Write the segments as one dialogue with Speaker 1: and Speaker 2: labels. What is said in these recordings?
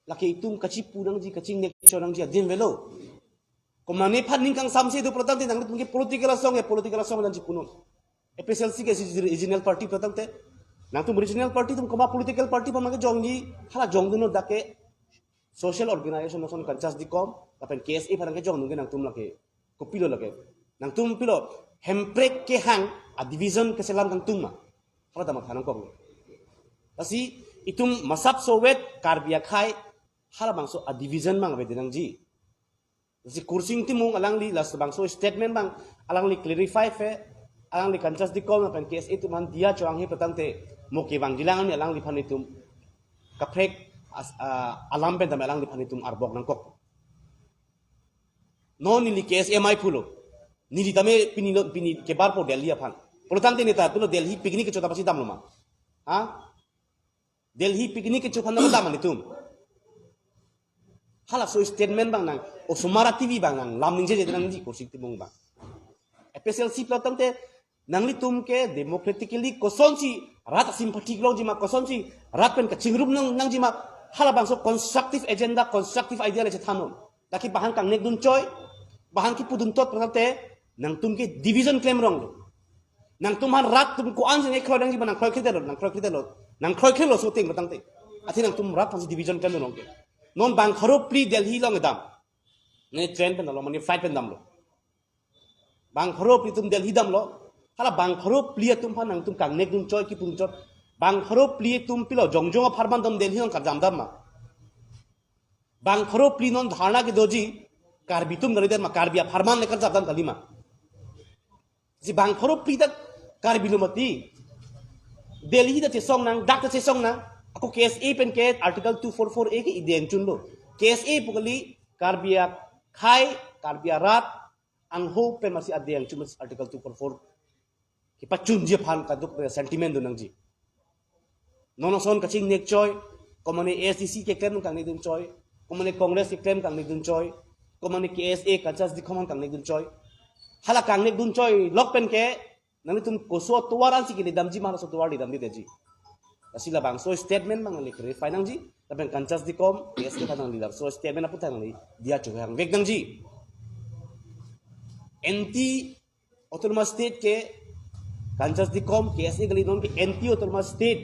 Speaker 1: laki itum kaci punang ji kacing nek chorang ji adin velo komane phan ning kang samse do pratam te nang tum ke political song dan ji punun FSLC ke regional party pratam te nang tum regional party tum koma political party pa mage jongji hala jongduno dake social organization non kancas di kom kapen KSA phan ke jong nung nang tum lake kopilo lake nang tum pilo hemprek ke hang a division ke selam kang tum ma hala dama thanang ko asi itum masap Soviet karbia khai hala bangso a division mang bedenang ji si kursing timung alang li las bangso statement bang alang li clarify fe alang li kancas di kom pen KSA tu man dia choang he patante moke bang jilangan ni alang li phan itum kaprek alam pen tam alang li phan itum arbok nang kok non ni li KSA mai pulo ni li tame pini ke bar po Delhi aphan poltante ni ta pulo Delhi picnic ke chota pasi dam loma ha Delhi picnic ke chota na dam ni tum hala so statement bang nang o sumara TV bang nang lam ning je nang ji kursing timung bang FSLC platang te nang li tum ke democratically kosonsi rat sympathetic lo jima kosonsi rat pen ka chingrup nang jima hala bang so constructive agenda constructive idea le thanon taki bahan kang nek dun choi bahan ki pudun tot platang te nang tum ke division claim rong nang tum han rat tum ko an nge khoi nang jima nang khoi khidelo nang khoi khelo so ting platang te athi nang tum rat phan division claim rong ke non bang kharo pri Delhi long dam ne train pen lo mani flight pen dam lo bang kharo pri tum Delhi dam lo hala bang kharo pli tum phan nang tum kang nek dum choi ki pung chot bang kharo pli tum pilo jongjong pharban dam Delhi long ka jam dam ma bang kharo pli non dharna ke doji karbi tum nari der ma karbia pharman lekar jam dam kalima si bang kharo pli da karbi lo mati Delhi da che song nang dak che song nang ako KSA pen ke article 244A ke ideng chunlo KSA pukali karbia khai karbia rat angho pen masih adeng chun article 244 ki pachun je phan ka duk sentiment do nang ji nono son kaching nek choi komone ASDC ke claim kang nek dun choi komone congress ke claim kang nek dun choi komone KSA kachas di khomon kang nek dun choi hala kang nek dun choi lok pen ke nang tum koso tuwaran si ke dam ji ma so tuwar di dam di ji asila bang so statement bang le clarify nang ji tapen kancas di kom KSA kanang leader so statement apu tang ni dia chu hang vek nang ji anti autonomous state ke kancas di kom KSA gali non ke anti autonomous state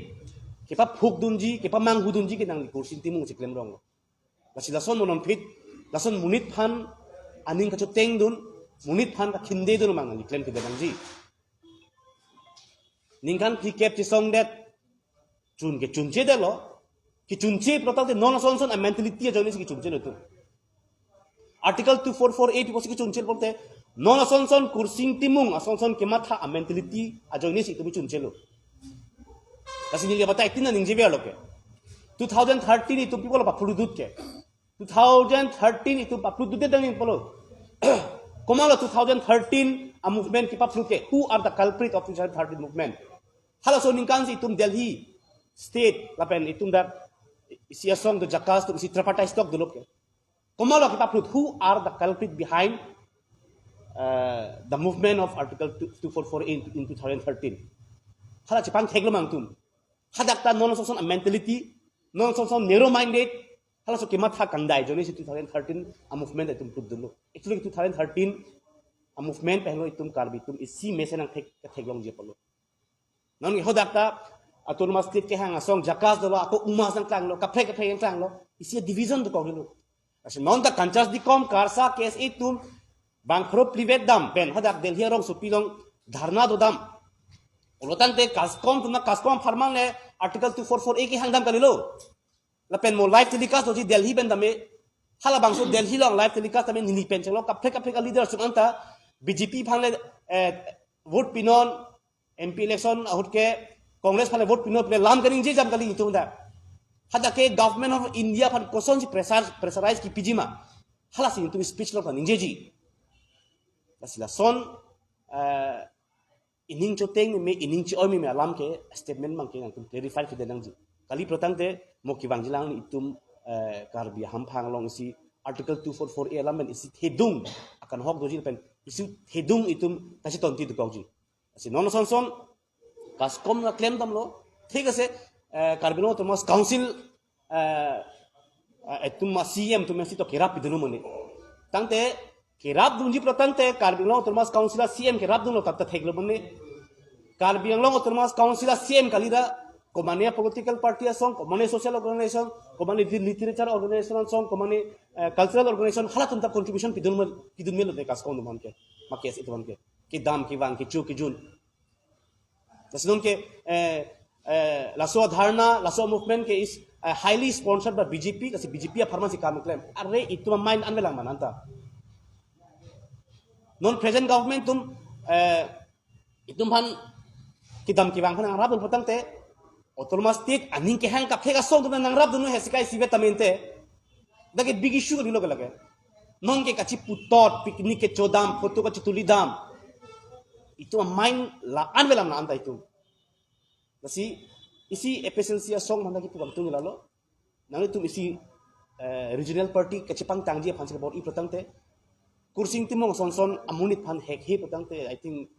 Speaker 1: ke pa phuk dun ji ke pa mang hu dun ji ke nang kursin timung se claim rong asila son non fit lason munit phan aning ka chu teng dun munit phan ka khinde dun mang ni claim ke nang ji ningkan ki cap ti song that chun ke chunche de lo ki chunche protang te non son a mentality a joni ki chunche no tu article 2448 posi ki chunche bolte non son kursing timung son ke matha a mentality a joni si tu chunche lo kasi ni bata itin ning jibe lo ke 2013 itu people pa puludut ke 2013 itu pa puludut de dang polo komalo 2013 a movement ki pa ke who are the culprit of 2013 movement hala so ningkan si tum Delhi state lapen itum da isia song the jakas to si trapata stock dulok ke komalo kita prove who are the culprit behind the movement of article 244 in 2013 hala chipang theglo mangtum hadak ta non son a mentality non son narrow minded hala so kemat ha kangdai joni si 2013 a movement itum prove dulo actually 2013 a movement pehlo itum karbi tum isi mesenang theglong je palo non hodak ta autonomous state ke hang asong jakas do ako umas nang klang lo kapre yang klang lo isi division do ko lo as non da kancas di kom karsa KSA tum bang khro private dam pen hadak Delhi rong supilong dharna do dam olotante kaskom farman le article 244A ke hang dam kalilo la pen mo live telecast do ji Delhi ben dame hala bang so Delhi long live telecast dame nini pen chalo kapre leader sumanta BJP phan le vote pinon MP election ahut ke Congress phale vote pino pele lam kaning je jam kali itu da hada ke government of India phan koson si pressurize ki pijima hala si itu speech lo kan injeji asila son ining choteng me ining chi omi me alam ke statement mang ke nang tum clarify ke denang ji kali protang te moki wangjilang ni itum karbi hamphang long si article 244A alam isi hedung akan hok doji pen isi hedung itum tasi tonti du kauji asi non son kaskom na claim dam lo ঠিক আছে কার্বিনো তোমার council etum CM tu mesti to kerap bidunu mone tangte kerap dunji protante Karbinglong autonomous council CM kerap dun lo tatta theglo mone Karbinglong autonomous council CM kalida komane political party song komane social organization komane literature organization song komane cultural organization hala tunta contribution pidun melo de kas kon ke makes itu man ke dam ki wang ki chu ki jun tasdon ke laso dharna laso movement ke is highly sponsored by BJP kasi BJP pharmacy kam claim arre itu mind anbelang mananta non present government itum han kidam ki wang han rabul potangte autonomous state aning ke hang kaphe ka song nang rab dunu hesikai sivetamente dage big issue ko dilog lage non ke kachi putot picnic ke chodam photo ka chituli dam itu mind la anbelang na anta itu kasi isi efficiency song manda ki pugam tu lalo nang itu isi regional party kachipang tangji phansi bor I protangte kursing timong son amunit phan hek he protangte I think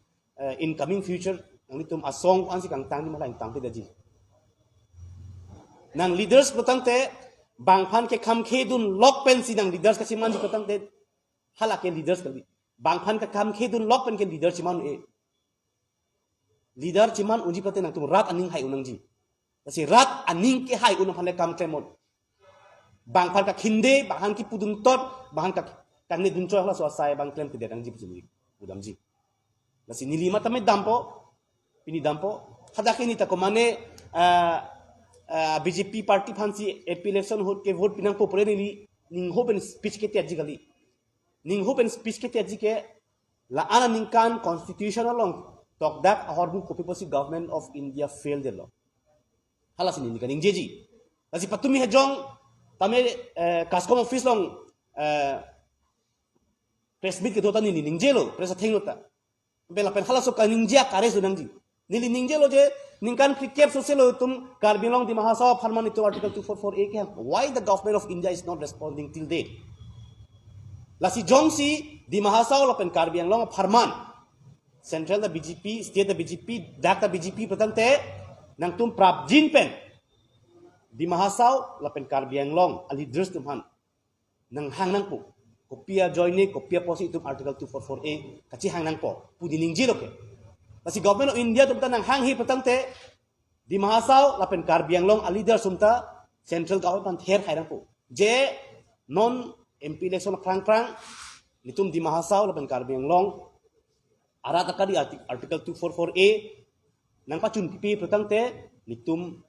Speaker 1: in coming future nang itu asong ansi kang tangni mala ing tangte daji nang leaders protangte bang phan ke kham khedun lock pen si nang leaders ka siman protangte hala ke leaders kali bang phan ka kham khedun lock pen ke leaders siman leader ciman uji pate nang tum rat aning hai unang ji kasi rat aning ke hai unang phale kam temon bang phal ka khinde bahan ki pudum tot bahan ka kanne dun choi hla so sai bang klem ke derang ji pujuli udam ji kasi nilima tame dampo pini dampo hada ke ni ta ko mane BJP party phansi AP election hot ke vote pinang po pore ni ning hopen speech ke tiaji gali ning hopen speech ke tiaji ke la ana ningkan constitutional long talk that our copy posi government of India failed the law. Halas ini kan ingjeji. Kasi patumi hejong tame kaskom office long press meet ke dota ni ningjelo press thing nota. Bela pen halas ka ningjia kare sunangji. Nili ningjelo je ningkan cricket social tum Karbinglong di Mahasabha Farman itu article 244A ke why the government of India is not responding till date. Lasi jongsi di Mahasabha lopen Karbinglong Farman Central the BJP, state the BJP, dak the BJP protante nang tum prap jin pen di Mahasau lapen Karbinglong ali leaders tumhan nang hang nang po kopia joine kopia posi tum article 244A kachi hang nang po pudi ningji loke kasi government of India tumta nang hang hi protante di Mahasau lapen Karbinglong ali leaders tumta central government her hai nang po je non MP election krang nitum di Mahasau lapen Karbinglong arat akadi article 244A nang pacun pipi protangte nitum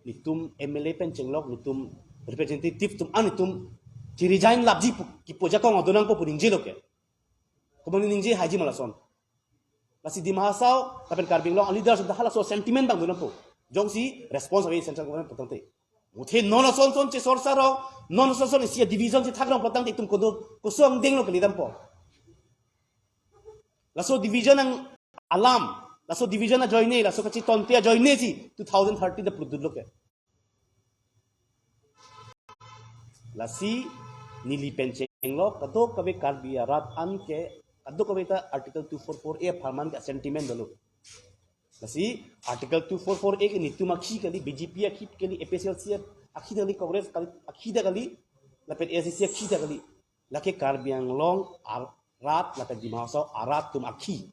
Speaker 1: MLA pen chenglok nitum representative tum anitum ti resign labji ki poja ko ngodonang po puning jelo ke komani ningji haji malason lasi di Mahasau kapen Karbinglong leaders of the hala so sentiment bang donang po jongsi response away central government protangte muthe non son che sorsaro non son isia division che thagrang protangte tum kodo kusong denglo ke lidam po laso division ang alam laso division na join laso kachi tontia join si 2030 the produdlo ke lasi nili penchenglo kato kabe Karbi rat an ke kato kabe ta article 244A farman ka sentiment dolo lasi article 244A ke nitu makhi kali BJP akhi kali APCLC akhi kali congress kali akhi kali lapet ACC akhi kali lake Karbinglong rat lapen di Mahasau arat tum akhi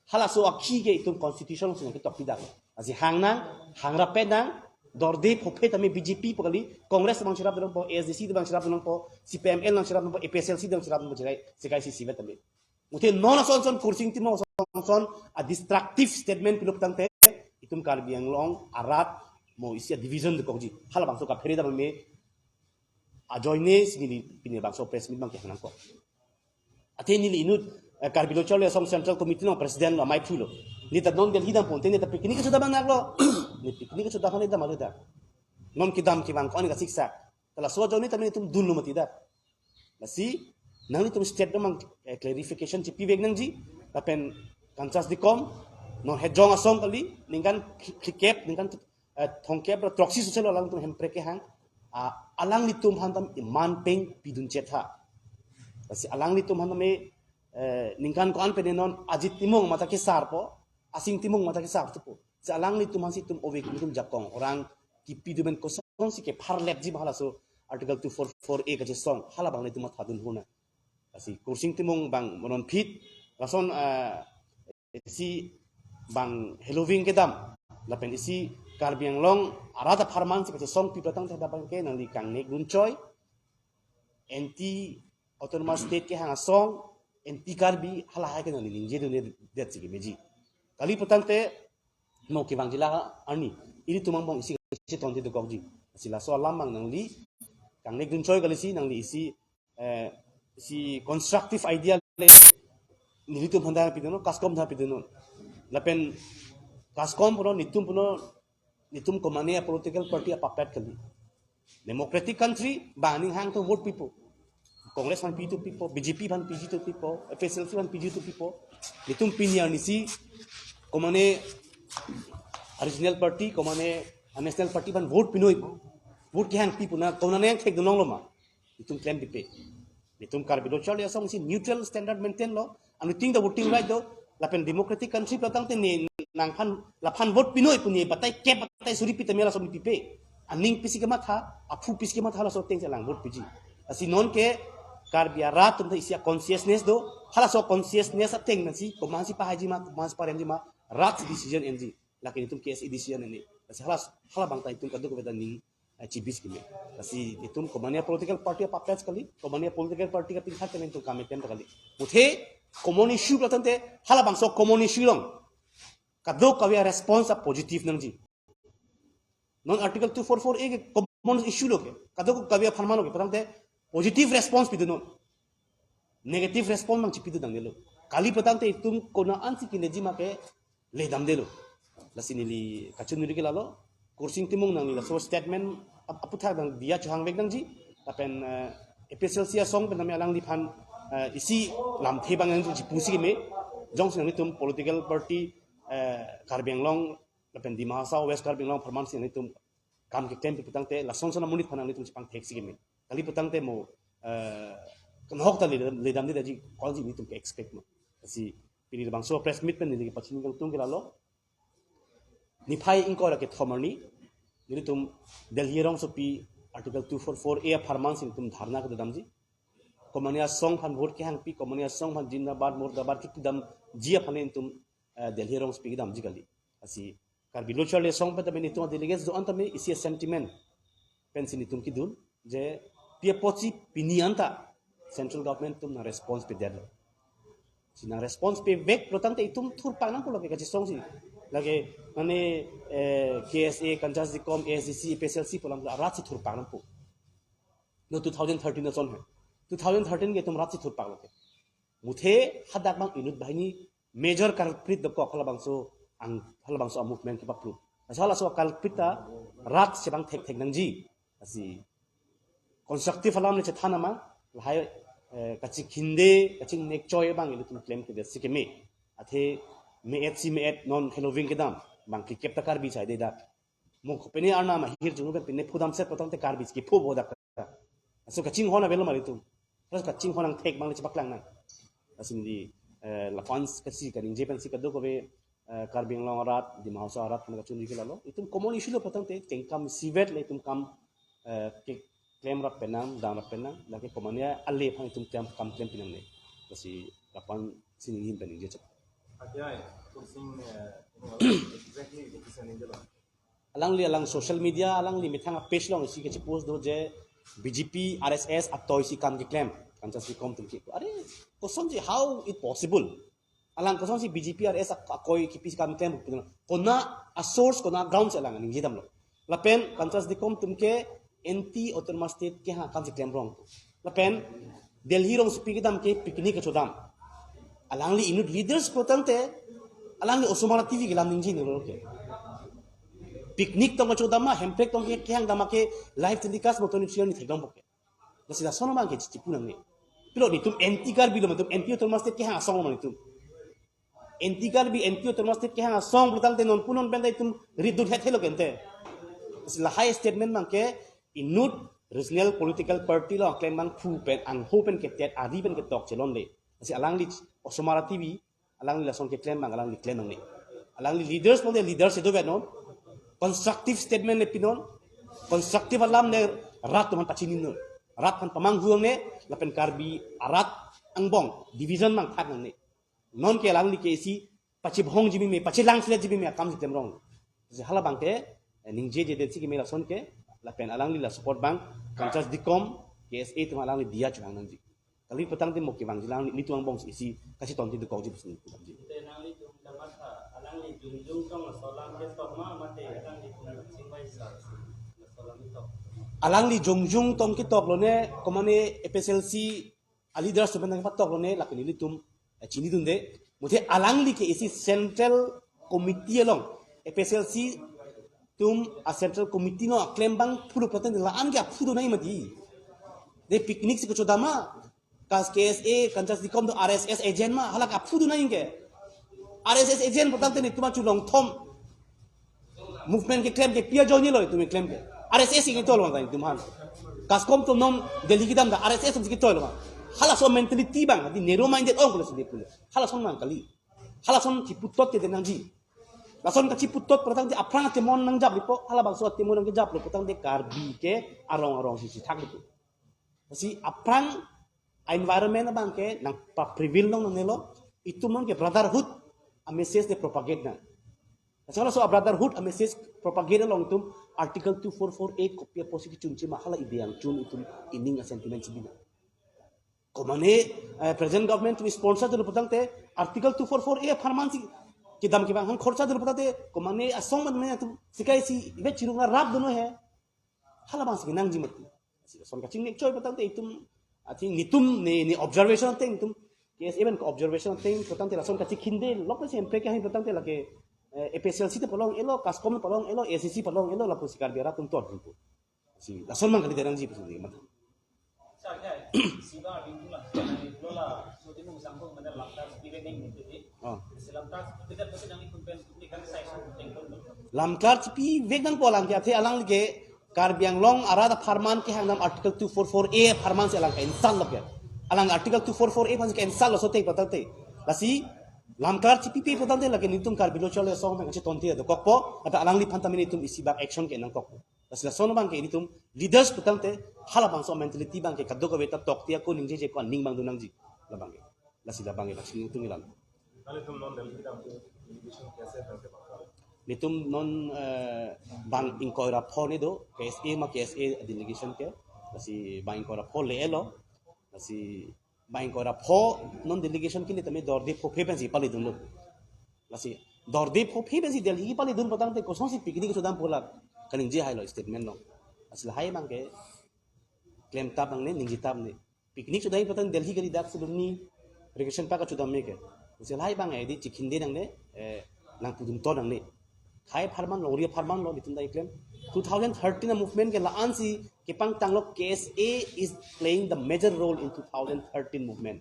Speaker 1: halaso akhi ke itum constitution sung ke topida asi hangnang hangra pedang dorde phophe tame BJP pokali congress bang sirap dong po ASDC bang sirap dong po CPML bang sirap dong po APSLC bang sirap dong po sekai si sivet tame mute non son kursing timo son a destructive statement pilup tante itum Karbinglong arat mo isia division de koji hala bang so ka pheri da me ajoine sini pini bang so press meet bang ke hanang ko ateni li inut Karbilo chole som central committee no president lo mai thulo ni ta non del hidam ponte ni ta picnic sudah bang lo ni picnic sudah hani da maluda non kidam ki bang ko ni ka siksa tala so joni ta ni tum dunlu mati da lasi nang ni tum state mang clarification ci pivek nang ji tapen kansas di kom non hejong asong kali ningkan klikep ningkan thongkep proxy social alang tum hempre ke hang alang ni tum hantam iman peng pidun chetha kasi alang ni tum haname ningkan ko an penenon ajit timong mata ke sarpo asing timong mata ke sar tupo sa alang ni tum hansi tum ovek tum jakong orang ki pidumen ko song si ke parlep ji bhala so article 244A ka song hala bang itu matadun huna asi kursing timong bang monon fit rason si bang Halloween kedam lapen isi karbiang long arada farman si song pi platang tada bang ke nang li kang nek guncoy anti autonomous state ke hanga song anti karbi hala ha ke nang li ningje do ne det si meji kali patante mo ki bang jila ani ini tumang bang isi tonti do gokji sila so lamang nang li kang nek guncoy kali si nang li isi si constructive idea nilitum handa pidono kaskom tha pidono lapen kaskom puno nitum komania political party apapet kali democratic country banning hang to vote people congress man p2 people bjp man pg2 people FSLC man pg2 people nitum pinya nisi komane original party komane national party man vote pinoi vote ki hang people na komane hang thek donong loma nitum claim dipe nitum karbido chali asong si neutral standard maintain lo and we think the voting right do lapen democratic country platang te ni nang pan vote pinoi punya patai ke patai suri pitamela som pipe aning pisi ke matha apu pisi ke matha la so teng lang vote piji asi non ke karbia rat tum isia consciousness do hala so consciousness ateng na si komasi pa haji ma mas parem ji ma rat decision enji lakin itum case decision ini asi hala bang tai tum kadu ko ning cibis kime kasi itum komania political party apa pets kali komania political party ka pinghat temen tu kami tem kali muthe common issue platante hala bang so common issue long kado kawia response a positive nangji non article 244A ke common issue lo ke kado kawia pharman lo ke platante positive response pidu non negative response mang chipidu dang delo kali platante itum kona ansi kineji ma ke le dam delo lasinili kachun nuri ke lalo kursing timung nang nila so statement aputha dang dia chang vek dang ji tapen FSLC song pen nami alang dipan isi lam the bang nang ji pusi me jong sing tum political party karbiang long tapen di mahasa west karbiang long perman sing tum kam ke temp putang te la song sana munit phanang tum chipang thek sig me kali putang te mo kan hok ta le dam de ji kol ji tum ke expect mo si pini bang so press meet pen ni pachin ngal tum ke lalo ni phai ingko ra ke thomani ni tum delhi rong sopi article 244A farman sing tum dharna ke damji komania song phan vote ke hang pi komania song phan jindabad murdabat ki dam jia phane tum delhi rong speak dam ji gali asi kar bilochale song pa tamen tum delegates do antame isi sentiment pensin tum ki dun je pia pochi pinianta central government tum na response pe der sina response pe vek protante itum thur panang ko lage ka song si lagi mane KSA Kanjas Dikom ASDC PSLC polam rat si thur panang po no 2013 na son hai 2013 ke tum rat si thur panang ke muthe hadak bang inut bahini major culprit dok khala bangso ang khala bangso movement ke papru asala so culprita rat se bang thek nangji asi constructive alam ne chathana ma lai kachi khinde kachi nek choy bang ilu tum claim ke de me athe me et non Halloween ke dam bang ki kep takar bi chai de da mo khopeni arna ma hir junu ben pinne phudam se patang te kar bi ki phu boda ka so kaching hona belo mari tu terus kaching honang thek bang le chapaklang na asin di la fans kasi kaning jepen si kado ko be kar bing long rat di mahasa rat na chuni ke lalo itum common issue lo patang te tengkam sivet le itum kam ke claim rap penang dam rap penang lagi komania alle phang itum kam claim pinang ne kasi lapan sinin pening je chap alang li alang social media alang li mithang page long si ke post do je BJP RSS atoi si kam ki claim kan si kom tum ki are kosom ji how it possible alang kosom si BJP RSS akoi ki pis kam claim kona a source kona ground alang ning jidam lo lapen kan di kom tum ke anti autonomous state ke ha kam si claim wrong lapen delhi rong speak dam ke picnic ke chodam alang li inut leaders potante alang li osomara TV ke lam ningji ni lo ke picnic tong chodama hemprek tong ke kyang dama ke live telecast motoni chian ni thegam boke nasi da sono mang ke chipunang ni pilo ni tum anti gar bilo tum anti autonomous state ke ha song mani tum anti gar bi anti autonomous state ke ha song potante non punon bendai tum ridut het helo kente nasi la high statement mang ke inut regional political party lo claim mang fu pen ang hopen ke tet ari pen ke tok chelon le nasi alang li osomara TV alang li lason ke claim mang alang li claim mang ni alang li leaders mo de leaders edo benon constructive statement le pinon constructive alam ne rat teman pacinin no rat pan pamanghuang ne lapen karbi arat angbong division mang thak ne non ke lang li ke si pachi bhong jibi me pachi lang sile jibi me kam jitem rong je hala bangke ningje je de si ke me la son ke lapen alang li la support bang kanchas dikom KSA tu alang li dia chuang nang ji kali petang tim moki bang jilang li tuang bong isi kasih tonti de kau ji pesen tu ji
Speaker 2: Tenang li tu dapat alang li jungjung tong solang ke toma mate alang li tu singwai sa solang itu
Speaker 1: alang li jongjung tom ki tok lo ne komane FSLC ali dras tu bang pat tok lo ne lapen li tum chini dun de muthe alang li ke isi central committee long FSLC tum a central committee no claim bang puru patan la an ga puru nai mati de picnic si ko chodama kas KSA kanchas dikom to RSS agent ma halak puru nai ke RSS agent potang te ni tuma chulong thom movement ke claim ke pia joni lo tumi claim ke RSS ki to lo ngai tumhan kas kom to nom delhi ki dam da RSS ki to lo hala so mentality bang di narrow minded ong ko se pula hala son mang kali hala son ki putot te nang ji lason ka ciputot petang di aprang te mon nang jab lipo hala bang so te mon nang jab lo petang de karbi ke arong si thak lipo si aprang environment bang ke nang pa prevail nang nelo itu mang ke brotherhood a message de propagate na so a brotherhood a message propagate long tum article 2448 kopia posisi cunci mahala ideang cun itu ining a sentiment sibina komane present government to sponsor de petang te article 2448 farmansi kidam ki bang han khorcha dul patate komane asong man me tu sikai si ibe chirung na rap dono he hala bang si nang jimat si son ka ching nek choi patang te itum ati nitum ni observation te itum yes even ko observation te patang te son ka chikhinde lok se empe ka hin patang te lake FSLC te polong elo kaskom polong elo ACC polong elo la pusikar biara tum tor pu si la son man ka derang ji pu mat
Speaker 2: saja siba bingula lola so dinu sangkong mana lakta spirit ning gitu selamtas tidak boleh nang ikut kan saya tengkol
Speaker 1: lamkar pi vegang polang ke ate alang ke karbiang long arada farman ke hangnam article 244A farman se alang ka insal lok ya alang article 244A pan ke insal so te patate lasi lamkar pi pi patate lagi nitum kar bilo chole so me ke tonti do kokpo ata alang li pantamini tum isi bak action ke nang kokpo lasi la sono bang ke nitum leaders patate hala bang so mentality bang ke kaddo ko beta tok tia ko ningje je ko ning bang dunang ji la bang lasi la bang ke lasi nitum ilan nitum non bang inkoira phone do KSA ma KSA delegation ke lasi bang inkoira pho le elo lasi bang inkoira pho non delegation ke litame dorde pho phe pensi pali dun lo lasi dorde pho phe pensi delhi pali dun patang te koson si picnic sudam pola kaning je hai lo statement no lasi hai bang ke claim tab bang ne ningji tab ne picnic sudai patang delhi ke dak sudni regulation pa ka chudam me ke lasi hai bang e di chikhinde nang ne nang pudum to nang ne khai farman lori farman lo bitun dai claim 2013 movement ke la ansi ke pang tang lo KSA is playing the major role in 2013 movement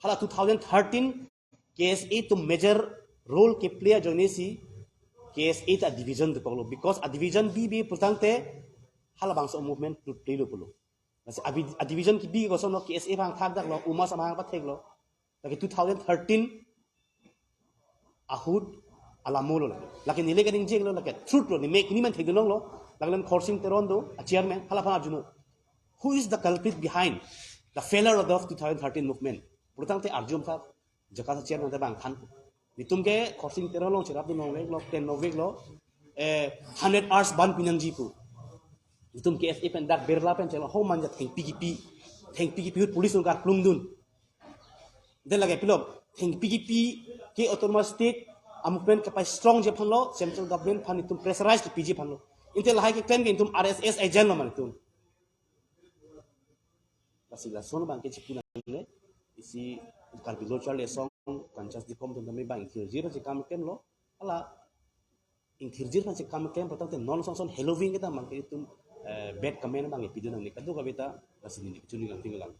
Speaker 1: hala 2013 KSA to major role ke play jone si KSA ta division de polo because a division B putangte hala bang so movement to play lo polo a division ki B ko so no KSA bang thak dak lo uma samang pa thek lo lagi 2013 ahud alamolo lagi nile gading jeng lo lagi truth lo ni make ni man thegdong lo laglan khorsing terondo a chairman hala phana arjuno who is the culprit behind the failure of the 2013 movement purtang te arjum tha jakasa chairman te bang than nitum ke khorsing teron lo chirap do novek lo 10 novek lo 100 hours ban pinang ji pu nitum ke FA pen dak berla pen chelo ho manja theng PGP police lo gar plum dun de lagi pilot theng PGP ke autonomous state amupen kapai strong je phanlo central government phan itum pressurized PG phanlo intel hai ke claim ke itum RSS agent lo man itum basila son bang ke chipuna le isi karbilo chale song kanchas di kom dum bang thirjir je kam kem lo ala in thirjir phan je kam kem patang te non son halloween ke ta mang ke itum bad comment bang epidu nang ne kadu ka beta basini ni chuni gang tinggal